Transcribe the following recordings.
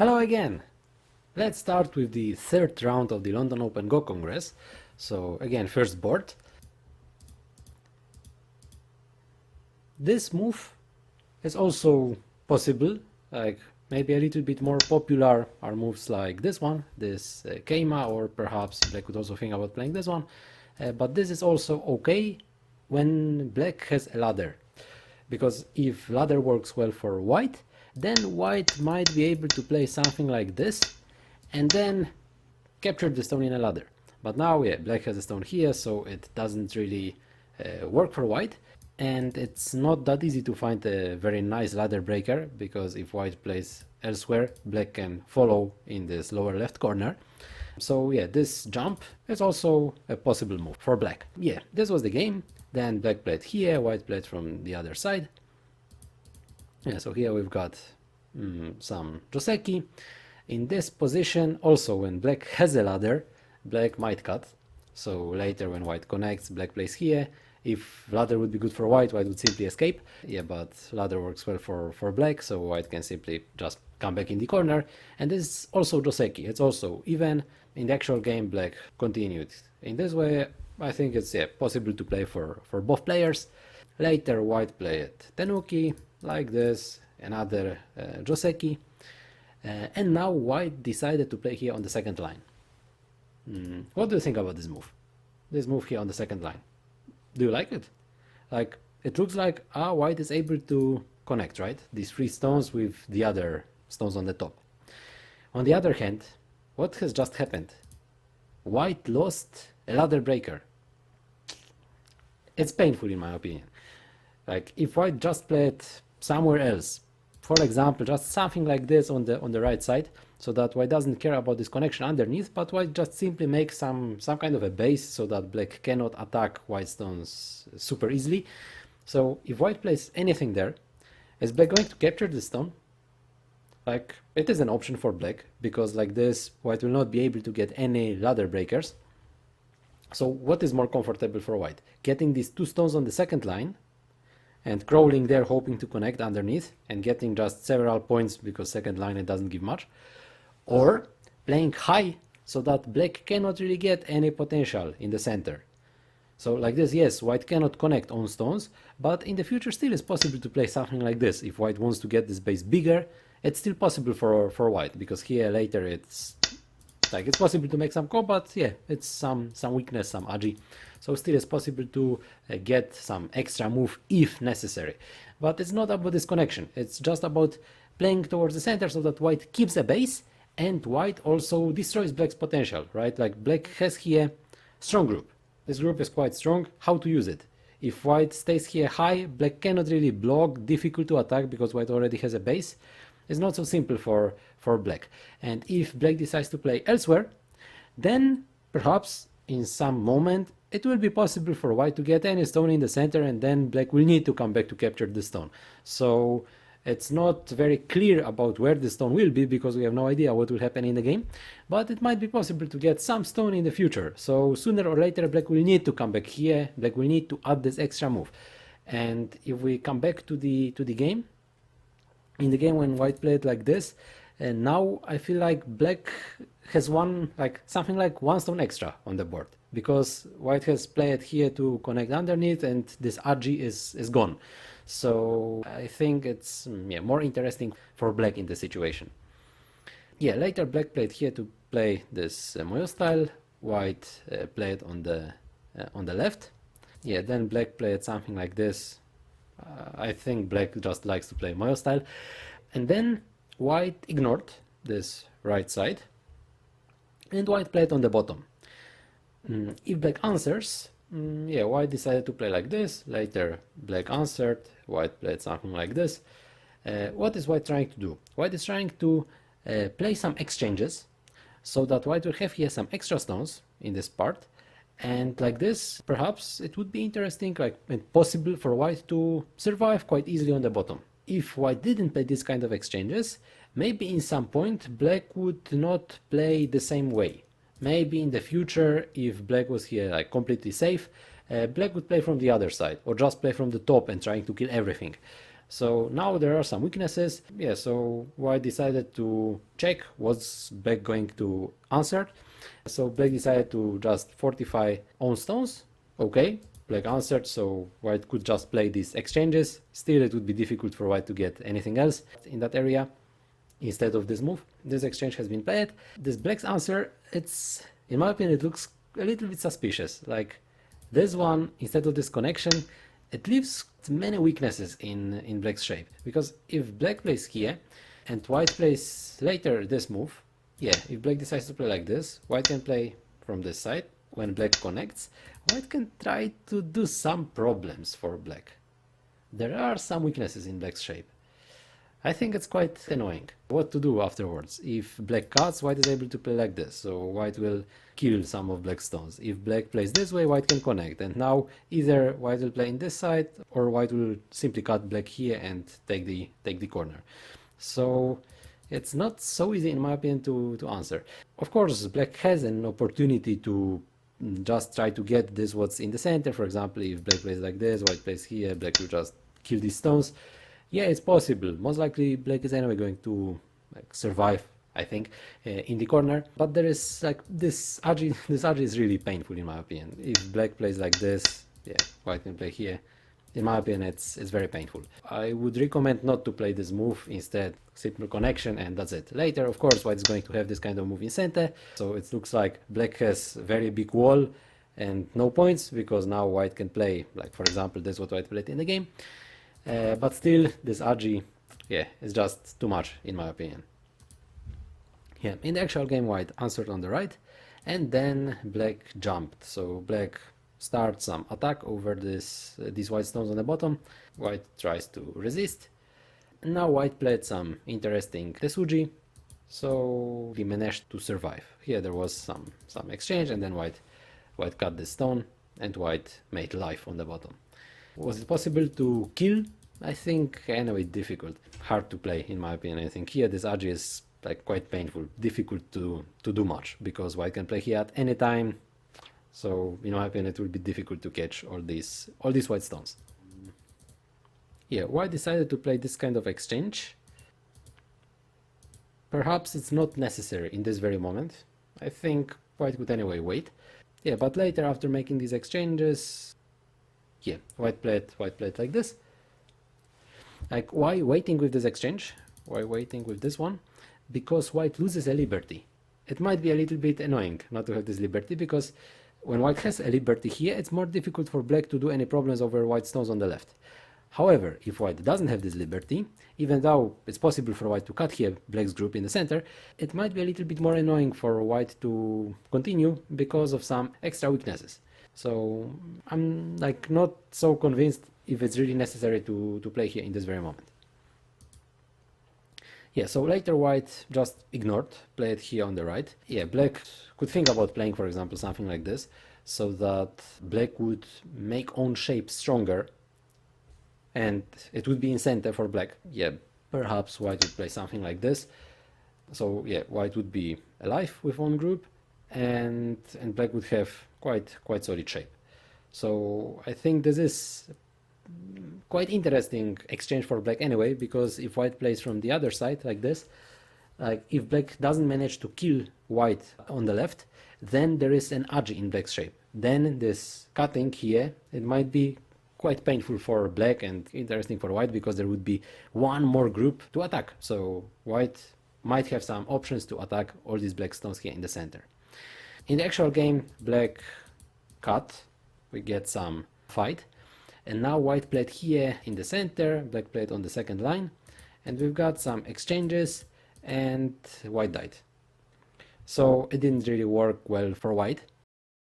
Hello again! Let's start with the third round of the London Open Go Congress. So again, first board. This move is also possible, like maybe a little bit more popular are moves like this one, this Keima, or perhaps Black could also think about playing this one. But this is also okay when Black has a ladder, because if ladder works well for White, then White might be able to play something like this and then capture the stone in a ladder. But now, yeah, Black has a stone here, so it doesn't really work for White. And it's not that easy to find a very nice ladder breaker, because if White plays elsewhere, Black can follow in this lower left corner. So yeah, this jump is also a possible move for Black. Yeah, this was the game. Then Black played here, White played from the other side. Yeah, so here we've got some Joseki. In this position, also when Black has a ladder, Black might cut. So later when White connects, Black plays here. If ladder would be good for White, White would simply escape. Yeah, but ladder works well for Black, so White can simply just come back in the corner. And this is also Joseki. It's also even. In the actual game, Black continued in this way. I think it's possible to play for both players. Later, White played Tenuki, like this, another Joseki. And now White decided to play here on the second line. What do you think about this move? This move here on the second line. Do you like it? Like, it looks like White is able to connect, right? These three stones with the other stones on the top. On the other hand, what has just happened? White lost a ladder breaker. It's painful in my opinion. Like, if White just played somewhere else, for example, just something like this on the right side, so that White doesn't care about this connection underneath, but White just simply makes some kind of a base so that Black cannot attack White stones super easily. So if White plays anything there, is Black going to capture the stone? Like, it is an option for Black, because like this, White will not be able to get any ladder breakers. So what is more comfortable for White? Getting these two stones on the second line and crawling there hoping to connect underneath and getting just several points, because second line it doesn't give much, or playing high so that Black cannot really get any potential in the center. So like this, yes, White cannot connect on stones, but in the future still is possible to play something like this. If White wants to get this base bigger, it's still possible for White, because here later it's like it's possible to make some combo, but yeah, it's some weakness, some agi. So still it's possible to get some extra move if necessary. But it's not about this connection. It's just about playing towards the center so that White keeps a base and White also destroys Black's potential, right? Like Black has here strong group. This group is quite strong. How to use it? If White stays here high, Black cannot really block, difficult to attack because White already has a base. It's not so simple for Black. And if Black decides to play elsewhere, then perhaps in some moment it will be possible for White to get any stone in the center, and then Black will need to come back to capture the stone. So it's not very clear about where the stone will be, because we have no idea what will happen in the game, but it might be possible to get some stone in the future. So sooner or later Black will need to come back here, Black will need to add this extra move. And if we come back to the game, in the game when White played like this, and now I feel like Black has something like one stone extra on the board, because White has played here to connect underneath and this RG is gone. So I think it's more interesting for Black in the situation. Yeah, later Black played here to play this Moyo style, White played on the left. Yeah, then Black played something like this. I think Black just likes to play Moyo style. And then White ignored this right side and White played on the bottom. If Black answers, White decided to play like this. Later Black answered, White played something like this. What is White trying to do? White is trying to play some exchanges so that White will have here some extra stones in this part. And like this, perhaps it would be interesting, and possible for White to survive quite easily on the bottom. If White didn't play this kind of exchanges, maybe in some point Black would not play the same way. Maybe in the future, if Black was here completely safe, Black would play from the other side, or just play from the top and trying to kill everything. So now there are some weaknesses. Yeah, so white decided to check what's black going to answer. So black decided to just fortify own stones. Okay, black answered, so white could just play these exchanges. Still, it would be difficult for white to get anything else in that area instead of this move. This exchange has been played. This black's answer, it's, in my opinion, it looks a little bit suspicious. Like this one, instead of this connection, it leaves many weaknesses in black's shape. Because if black plays here and white plays later this move, yeah, if black decides to play like this, white can play from this side. When black connects, white can try to do some problems for black. There are some weaknesses in black's shape. I think it's quite annoying. What to do afterwards? If black cuts, white is able to play like this, so white will kill some of black's stones. If black plays this way, white can connect, and now either white will play in this side, or white will simply cut black here and take the corner. So it's not so easy, in my opinion, to answer. Of course, black has an opportunity to just try to get this what's in the center. For example, if black plays like this, white plays here, black will just kill these stones. Yeah, it's possible. Most likely black is anyway going to survive, I think, in the corner. But there is like this agi is really painful, in my opinion. If black plays like this, yeah, white can play here. In my opinion, it's very painful. I would recommend not to play this move. Instead, simple connection, and that's it. Later, of course, white is going to have this kind of move in sente, so it looks like black has very big wall and no points, because now white can play, like for example, this is what white played in the game. But still, this agi, yeah, is just too much, in my opinion. Yeah, in the actual game, white answered on the right, and then black jumped. So black starts some attack over these white stones on the bottom. White tries to resist. Now white played some interesting tesuji, so he managed to survive. Here there was some exchange, and then white cut the stone, and white made life on the bottom. Was it possible to kill? I think anyway difficult, hard to play, in my opinion. I think here this agi is like quite painful, difficult to do much, because white can play here at any time. So in my opinion, it will be difficult to catch all these white stones. Yeah, white decided to play this kind of exchange. Perhaps it's not necessary in this very moment. I think white could anyway wait. Yeah, but later, after making these exchanges, yeah, white played like this. Like, why waiting with this exchange? Why waiting with this one? Because white loses a liberty. It might be a little bit annoying not to have this liberty, because when white has a liberty here, it's more difficult for black to do any problems over white stones on the left. However, if white doesn't have this liberty, even though it's possible for white to cut here black's group in the center, it might be a little bit more annoying for white to continue because of some extra weaknesses. So I'm like not so convinced if it's really necessary to play here in this very moment. Yeah, so later white just ignored, played here on the right. Yeah, black could think about playing, for example, something like this, so that black would make own shape stronger, and it would be in center for black. Yeah, perhaps white would play something like this. So yeah, white would be alive with one group, and black would have quite solid shape. So I think this is quite interesting exchange for black anyway, because if white plays from the other side like this, like if black doesn't manage to kill white on the left, then there is an agi in black's shape. Then this cutting here, it might be quite painful for black and interesting for white, because there would be one more group to attack. So white might have some options to attack all these black stones here in the center. In the actual game, black cut, we get some fight, and now white played here in the center, black played on the second line, and we've got some exchanges, and white died. So it didn't really work well for white.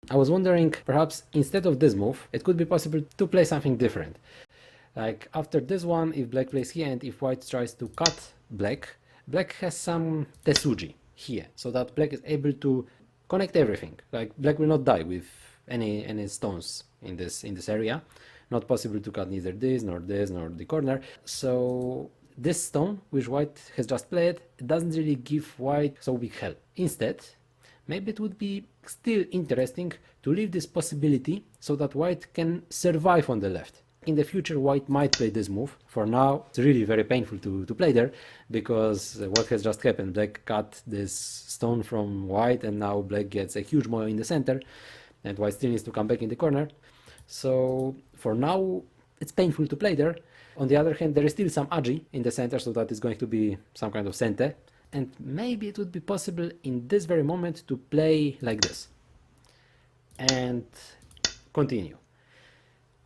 I was wondering, perhaps instead of this move, it could be possible to play something different. Like after this one, if black plays here and if white tries to cut black, black has some tesuji here, so that black is able to connect everything. Like black will not die with any stones in this area. Not possible to cut neither this nor the corner. So this stone, which white has just played, it doesn't really give white so big help. Instead, maybe it would be still interesting to leave this possibility so that white can survive on the left. In the future, white might play this move. For now, it's really very painful to play there, because what has just happened, black cut this stone from white, and now black gets a huge moyo in the center, and white still needs to come back in the corner. So for now, it's painful to play there. On the other hand, there is still some agi in the center, so that is going to be some kind of sente, and maybe it would be possible in this very moment to play like this and continue.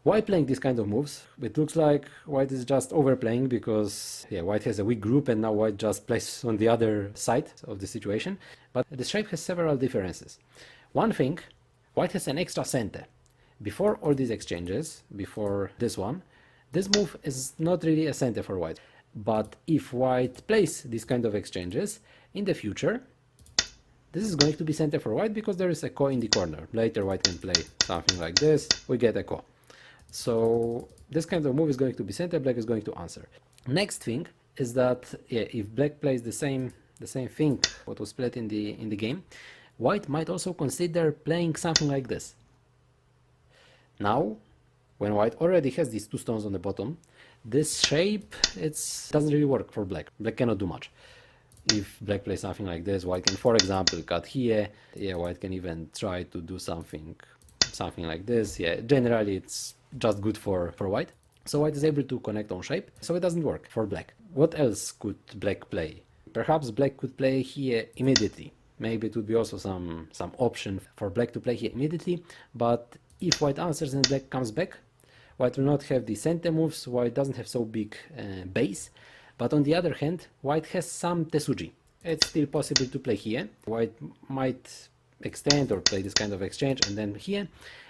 Why playing these kind of moves? It looks like white is just overplaying, because white has a weak group and now white just plays on the other side of the situation. But the shape has several differences. One thing, white has an extra sente. Before all these exchanges, before this one, this move is not really a sente for white. But if white plays these kind of exchanges in the future, this is going to be sente for white, because there is a ko in the corner. Later white can play something like this, we get a ko. So this kind of move is going to be sente, black is going to answer. Next thing is that if black plays the same thing what was played in the game, white might also consider playing something like this. Now, when white already has these two stones on the bottom, this shape doesn't really work for black. Black cannot do much. If black plays something like this, white can, for example, cut here. White can even try to do something like this. Generally it's just good for white. So white is able to connect on shape, so it doesn't work for black. What else could black play? Perhaps black could play here immediately. Maybe it would be also some option for black to play here immediately, but if white answers and black comes back, white will not have the sente moves, white doesn't have so big base, but on the other hand, white has some tesuji. It's still possible to play here. White might extend or play this kind of exchange and then here.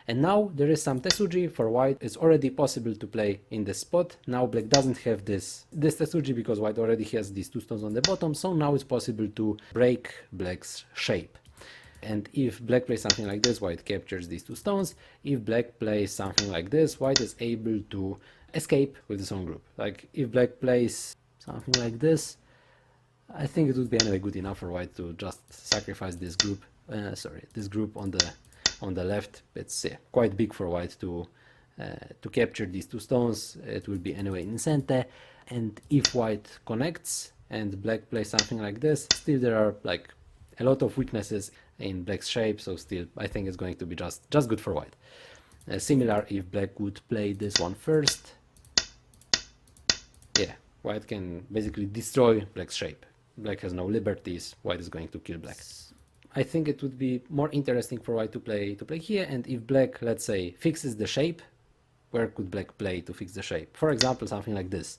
And now there is some tesuji for white. It's already possible to play in this spot. Now black doesn't have this tesuji, because white already has these two stones on the bottom. So now it's possible to break black's shape. And if black plays something like this, white captures these two stones. If black plays something like this, white is able to escape with his own group. Like if black plays something like this, I think it would be anyway good enough for white to just sacrifice this group. This group on the left. It's quite big for white to capture these two stones. It will be anyway in sente. And if white connects and black plays something like this, still there are like a lot of weaknesses in black's shape. So still, I think it's going to be just good for white. Similar if black would play this one first. White can basically destroy black's shape. Black has no liberties. White is going to kill black. I think it would be more interesting for white to play here, and if black, let's say, fixes the shape, where could black play to fix the shape? For example, something like this.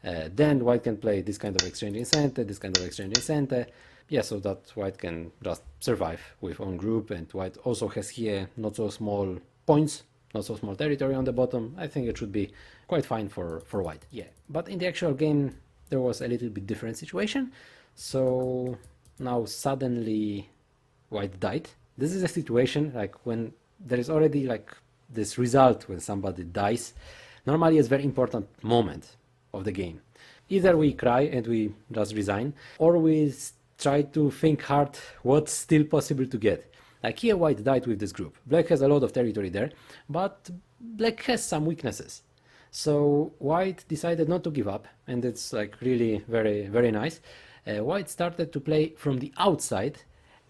Then white can play this kind of exchange in sente, this kind of exchange in sente. So that white can just survive with own group, and white also has here not so small points, not so small territory on the bottom. I think it should be quite fine for white. But in the actual game, there was a little bit different situation. So now suddenly white died. This is a situation like when there is already like this result when somebody dies. Normally it's a very important moment of the game. Either we cry and we just resign, or we try to think hard what's still possible to get. Like here white died with this group. Black has a lot of territory there, but black has some weaknesses. So white decided not to give up, and it's like really very, very nice. White started to play from the outside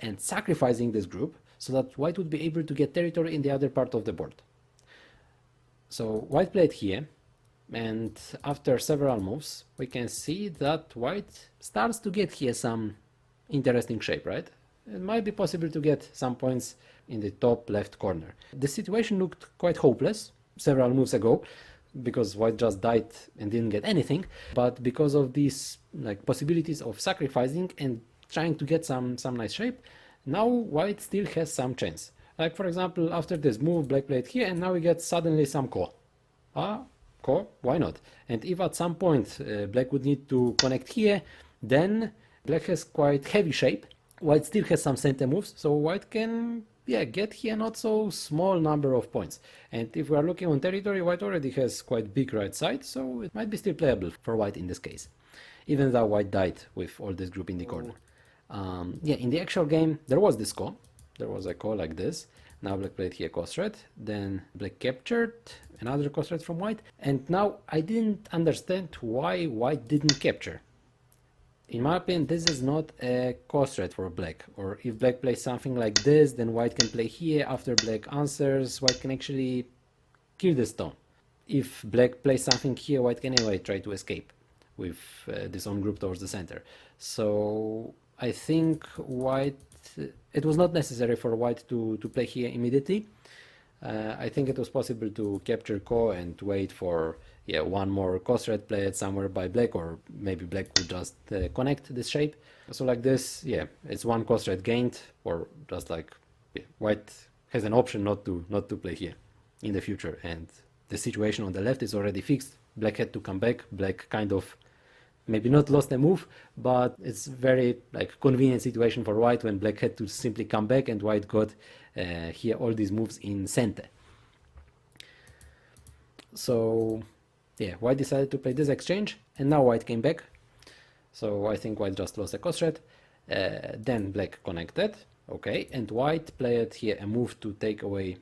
and sacrificing this group so that white would be able to get territory in the other part of the board. So white played here, and after several moves we can see that white starts to get here some interesting shape, right? It might be possible to get some points in the top left corner. The situation looked quite hopeless several moves ago, because white just died and didn't get anything, but because of these like possibilities of sacrificing and trying to get some nice shape, now white still has some chance. Like for example, after this move, black played here, and now we get suddenly some ko. Ko, why not? And if at some point black would need to connect here, then black has quite heavy shape. White still has some sente moves, so white can get here not so small number of points. And if we are looking on territory, white already has quite big right side, so it might be still playable for white in this case, even though white died with all this group in the corner. In the actual game there was this ko, there was a call like this. Now black played here cross threat, then black captured another cross threat from white, and now I didn't understand why white didn't capture. In my opinion, this is not a cross threat for black, or if black plays something like this, then white can play here. After black answers, white can actually kill the stone. If black plays something here, white can anyway try to escape with this on group towards the center. So I think white, it was not necessary for white to play here immediately. I think it was possible to capture ko and wait for one more cross threat played somewhere by black, or maybe black would just connect this shape. So like this, it's one cross threat gained, or just like white has an option not to play here in the future, and the situation on the left is already fixed. Black had to come back. Black kind of maybe not lost a move, but it's very like convenient situation for white when black had to simply come back, and white got here all these moves in sente. So white decided to play this exchange, and now white came back. So I think white just lost a cross threat. Then black connected, okay, and white played here a move to take away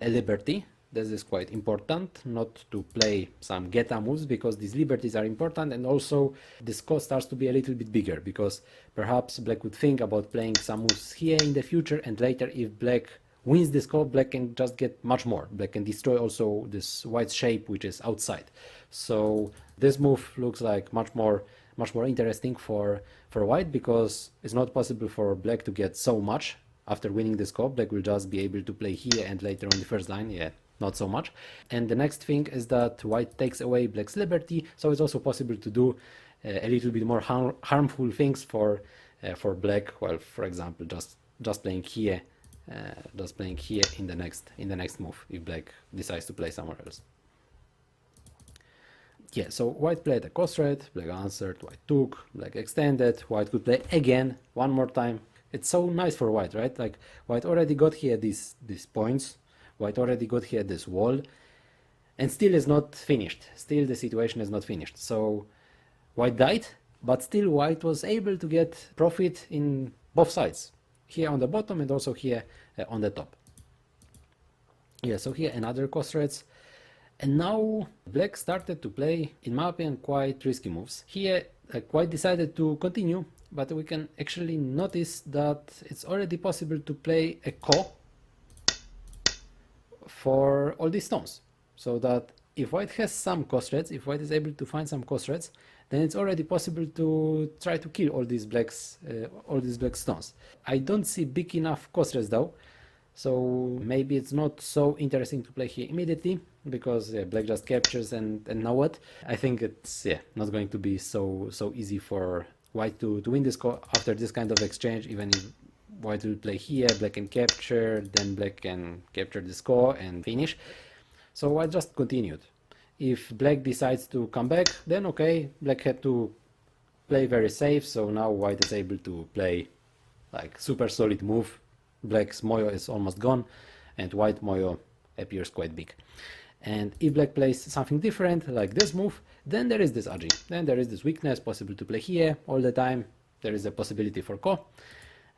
a liberty. This is quite important, not to play some geta moves, because these liberties are important, and also this cost starts to be a little bit bigger, because perhaps black would think about playing some moves here in the future, and later if black wins this call, black can just get much more. Black can destroy also this white shape which is outside. So this move looks like much more interesting for white, because it's not possible for black to get so much after winning this call. Black will just be able to play here, and later on the first line, not so much. And the next thing is that white takes away black's liberty, so it's also possible to do a little bit more harmful things for black. Well, for example, just playing here in the next move if black decides to play somewhere else. So white played a cross threat, black answered, white took, black extended, white could play again one more time. It's so nice for white, right? Like white already got here these points. White already got here this wall, and still is not finished. Still the situation is not finished. So white died, but still white was able to get profit in both sides, here on the bottom and also here on the top. So here another cross threats, and now black started to play, in my opinion, quite risky moves. Here white decided to continue, but we can actually notice that it's already possible to play a ko for all these stones, so that if white has some cross threats, if white is able to find some cross threats, then it's already possible to try to kill all these black stones. I don't see big enough cross threats though, so maybe it's not so interesting to play here immediately, because black just captures, and now what? I think it's not going to be so easy for white to win this after this kind of exchange. Even if white will play here, black can capture, then black can capture the score and finish. So white just continued. If black decides to come back, then okay, black had to play very safe, so now white is able to play like super solid move. Black's moyo is almost gone, and white moyo appears quite big. And if black plays something different, like this move, then there is this agi. Then there is this weakness possible to play here all the time. There is a possibility for ko.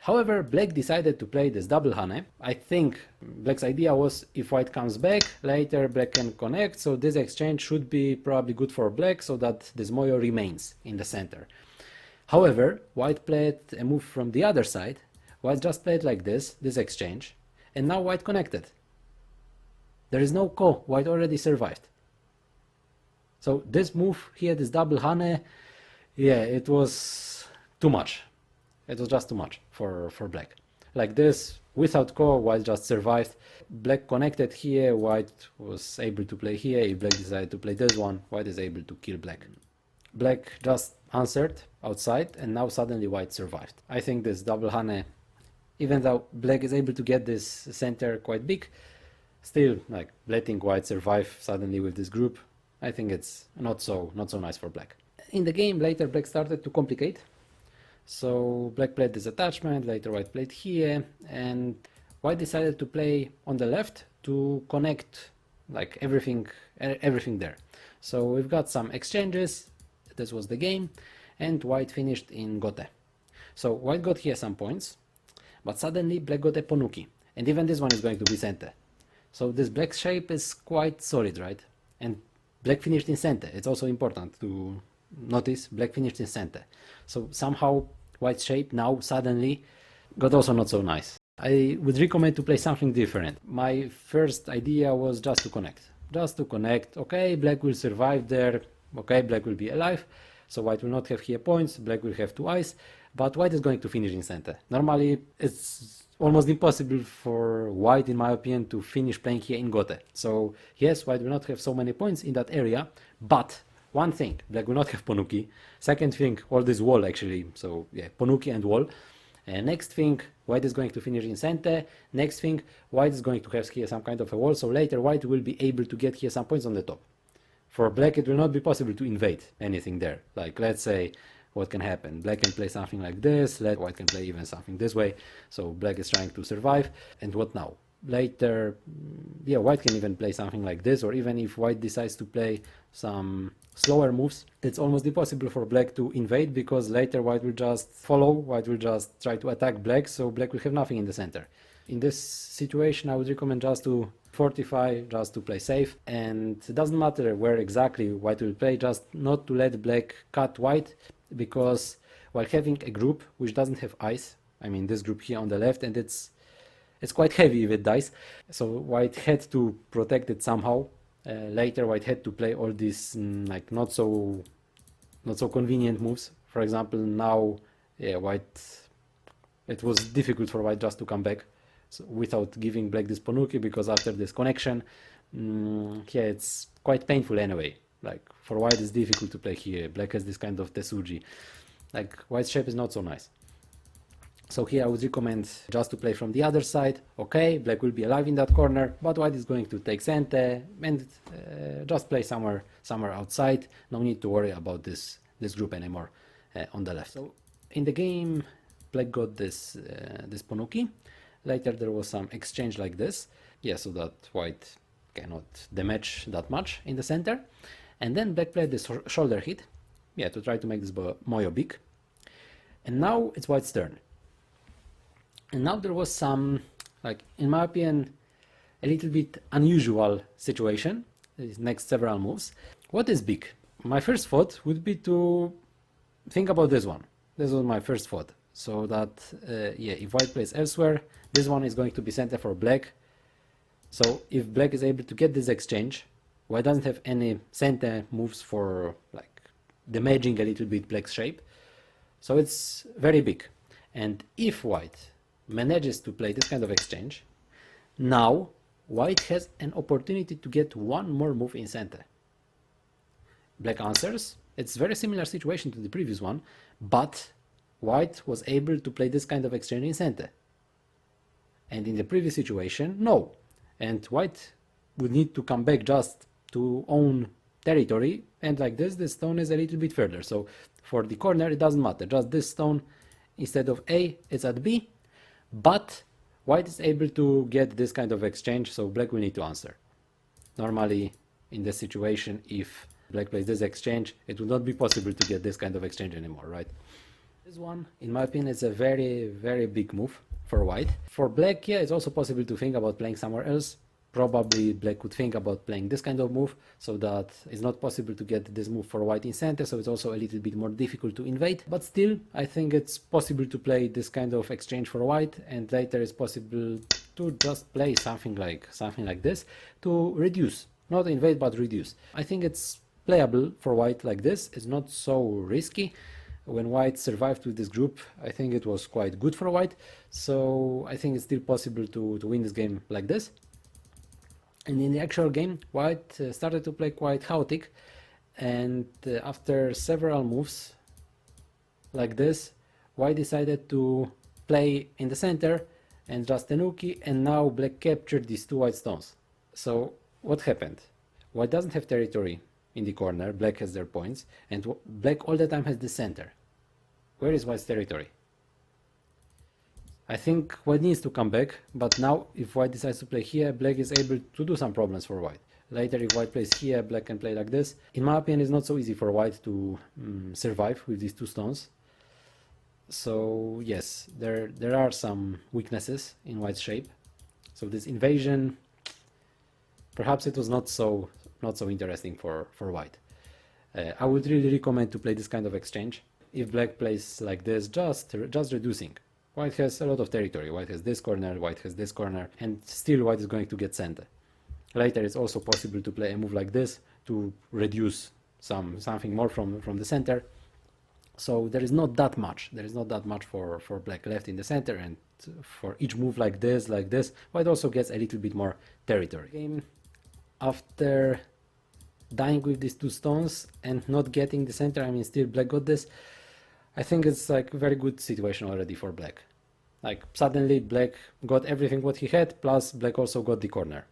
However, black decided to play this double hane. I think black's idea was, if white comes back, later black can connect, so this exchange should be probably good for black, so that this moyo remains in the center. However, white played a move from the other side. White just played like this exchange, and now white connected. There is no ko, white already survived. So this move here, this double hane, it was too much. It was just too much for black. Like this, without ko, white just survived. Black connected here, white was able to play here. If black decided to play this one, white is able to kill black. Black just answered outside, and now suddenly white survived. I think this double hane, even though black is able to get this center quite big, still like letting white survive suddenly with this group, I think it's not so nice for black. In the game later, black started to complicate. So black played this attachment, later white played here, and white decided to play on the left to connect like everything there. So we've got some exchanges, this was the game, and white finished in gote. So white got here some points, but suddenly black got a Ponuki, and even this one is going to be sente. So this black shape is quite solid, right? And black finished in sente. It's also important to notice black finished in sente. So somehow white shape now suddenly got also not so nice. I would recommend to play something different. My first idea was just to connect. Just to connect. Okay, black will survive there. Okay, black will be alive. So white will not have here points. Black will have 2 eyes. But white is going to finish in center. Normally, it's almost impossible for white, in my opinion, to finish playing here in Gote. So yes, white will not have so many points in that area. But one thing, black will not have Ponuki. Second thing, all this wall actually. So yeah, Ponuki and wall. Next thing, white is going to finish in center. Next thing, white is going to have here some kind of a wall, so later white will be able to get here some points on the top. For black, it will not be possible to invade anything there. Like, let's say, what can happen? Black can play something like this, white can play even something this way. So black is trying to survive. And what now? Later, yeah, white can even play something like this, or even if white decides to play some slower moves, it's almost impossible for black to invade, because later white will just follow, white will just try to attack black, so black will have nothing in the center. In this situation, I would recommend just to fortify, just to play safe, and it doesn't matter where exactly white will play, just not to let black cut white, because while having a group which doesn't have eyes, I mean this group here on the left, and it's quite heavy if it dies, so white had to protect it somehow. Later white had to play all these like not so convenient moves. For example, now, yeah, white, it was difficult for white just to come back, so without giving black this Ponuki, because after this connection, yeah, it's quite painful anyway. Like, for white it's difficult to play here. Black has this kind of Tesuji. Like, white's shape is not so nice. So here I would recommend just to play from the other side. Okay, black will be alive in that corner, but white is going to take cente and just play somewhere outside. No need to worry about this group anymore on the left. So in the game, black got this Ponuki. Later there was some exchange like this, yeah, so that white cannot damage that much in the center. And then black played this shoulder hit, yeah, to try to make this Moyo big. And now it's white's turn. And now there was some, like, in my opinion, a little bit unusual situation, these next several moves. What is big? My first thought would be to think about this one. This was my first thought. So that, yeah, if white plays elsewhere, this one is going to be center for black. So if black is able to get this exchange, white doesn't have any center moves for, like, damaging a little bit black's shape. So it's very big. And if white manages to play this kind of exchange, now white has an opportunity to get one more move in center. Black answers. It's very similar situation to the previous one, but white was able to play this kind of exchange in center. And in the previous situation, no. And white would need to come back just to own territory, and like this, the stone is a little bit further. So for the corner, it doesn't matter. Just this stone, instead of A, it's at B. But white is able to get this kind of exchange, so black will need to answer. Normally, in this situation, if black plays this exchange, it would not be possible to get this kind of exchange anymore, right? This one, in my opinion, is a very, very big move for white. For black, yeah, it's also possible to think about playing somewhere else. Probably black could think about playing this kind of move, so that it's not possible to get this move for white in center, so it's also a little bit more difficult to invade. But still, I think it's possible to play this kind of exchange for white, and later it's possible to just play something like this to reduce, not invade, but reduce. I think it's playable for white like this. It's not so risky. When white survived with this group, I think it was quite good for white, so I think it's still possible to win this game like this. And in the actual game, white started to play quite chaotic, and after several moves like this, white decided to play in the center and just Tenuki, and now black captured these 2 white stones. So what happened? White doesn't have territory in the corner, black has their points, and black all the time has the center. Where is white's territory? I think white needs to come back, but now if white decides to play here, black is able to do some problems for white. Later, if white plays here, black can play like this. In my opinion, it's not so easy for white to survive with these 2 stones. So yes, there are some weaknesses in white's shape. So this invasion, perhaps it was not so interesting for white. I would really recommend to play this kind of exchange. If black plays like this, just reducing. White has a lot of territory. White has this corner, white has this corner, and still white is going to get sente. Later it's also possible to play a move like this to reduce something more from the center. So there is not that much. There is not that much for black left in the center, and for each move like this, white also gets a little bit more territory. Game after dying with these two stones and not getting the center, I mean still black got this. I think it's like a very good situation already for black. Like suddenly black got everything what he had, plus black also got the corner.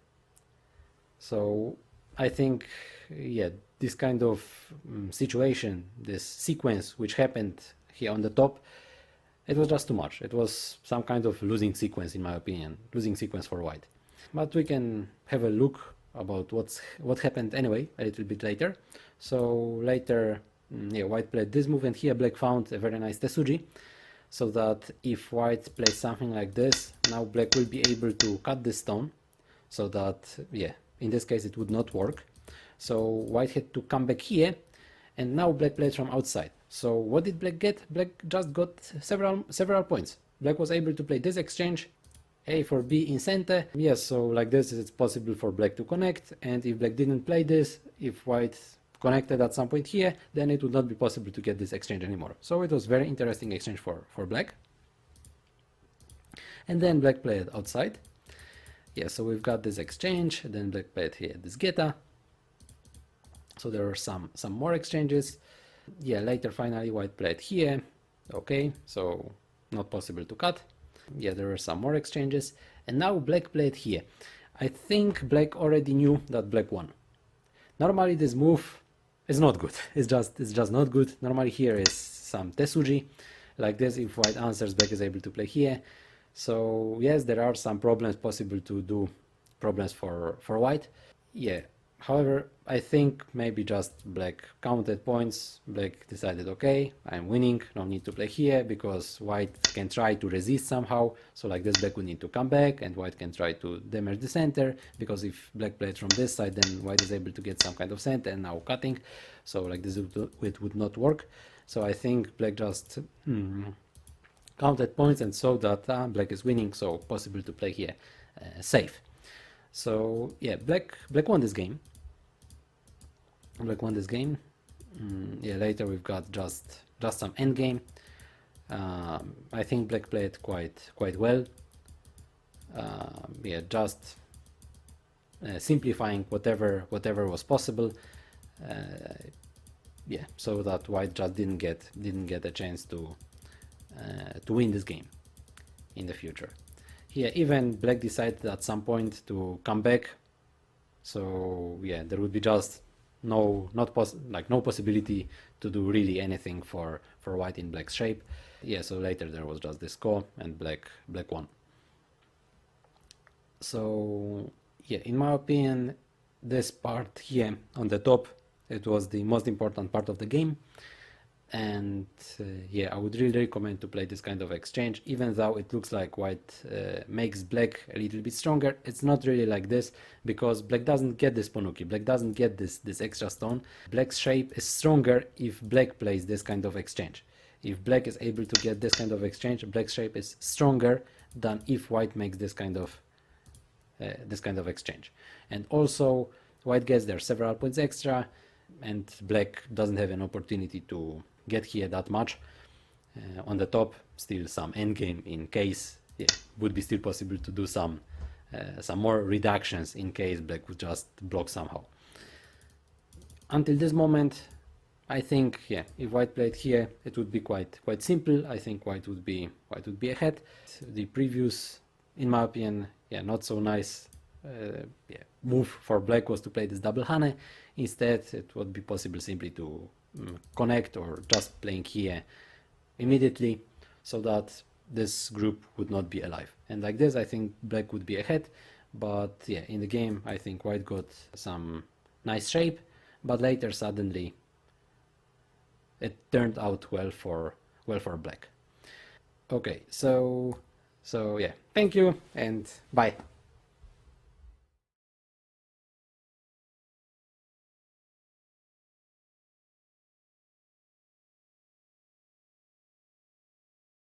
So I think, yeah, this kind of situation, this sequence which happened here on the top, it was just too much. It was some kind of losing sequence, in my opinion, losing sequence for white. But we can have a look about what happened anyway a little bit later. So later, yeah, white played this move, and here black found a very nice tesuji, so that if white plays something like this, now black will be able to cut this stone, so that, yeah, in this case it would not work. So white had to come back here, and now black played from outside. So what did black get? Black just got several points. Black was able to play this exchange, A for B in sente. Yes, so like this it's possible for black to connect, and if black didn't play this, if white connected at some point here, then it would not be possible to get this exchange anymore. So it was very interesting exchange for black. And then black played outside. Yeah, so we've got this exchange, then black played here this geta. So there are some more exchanges. Yeah, later finally white played here. Okay, so not possible to cut. Yeah, there are some more exchanges. And now black played here. I think black already knew that black won. Normally this move is not good. It's just not good. Normally here is some tesuji. Like this, if white answers, black is able to play here. So yes, there are some problems possible to do, problems for white. Yeah, however, I think maybe just black counted points. Black decided, okay, I'm winning, no need to play here, because white can try to resist somehow. So like this, black would need to come back, and white can try to damage the center, because if black played from this side, then white is able to get some kind of center, and now cutting. So like this, it would not work. So I think black just counted points and saw that black is winning, so possible to play here safe. So yeah, black won this game. Black won this game. Yeah, later we've got just some endgame. I think black played quite well. Yeah, just simplifying whatever was possible. Yeah, so that white just didn't get a chance to win this game in the future. Here, even black decided at some point to come back. So yeah, there would be just no possibility to do really anything for white in black's shape. Yeah, so later there was just this ko, and black won. So yeah, in my opinion, this part here on the top, it was the most important part of the game. And yeah, I would really recommend to play this kind of exchange. Even though it looks like white makes black a little bit stronger, it's not really like this, because black doesn't get this ponuki, black doesn't get this extra stone. Black's shape is stronger if black plays this kind of exchange. If black is able to get this kind of exchange, black's shape is stronger than if white makes this kind of exchange. And also white gets there several points extra, and black doesn't have an opportunity to get here that much. On the top, still some endgame in case, yeah, would be still possible to do some more reductions in case black would just block somehow. Until this moment, I think, yeah, if white played here, it would be quite simple. I think white would be ahead. The previous, in my opinion, yeah, not so nice yeah, move for black was to play this double hane. Instead, it would be possible simply to connect, or just playing here immediately, so that this group would not be alive. And like this, I think black would be ahead. But yeah, in the game, I think white got some nice shape, but later suddenly it turned out well for black. Okay, so yeah, thank you and bye.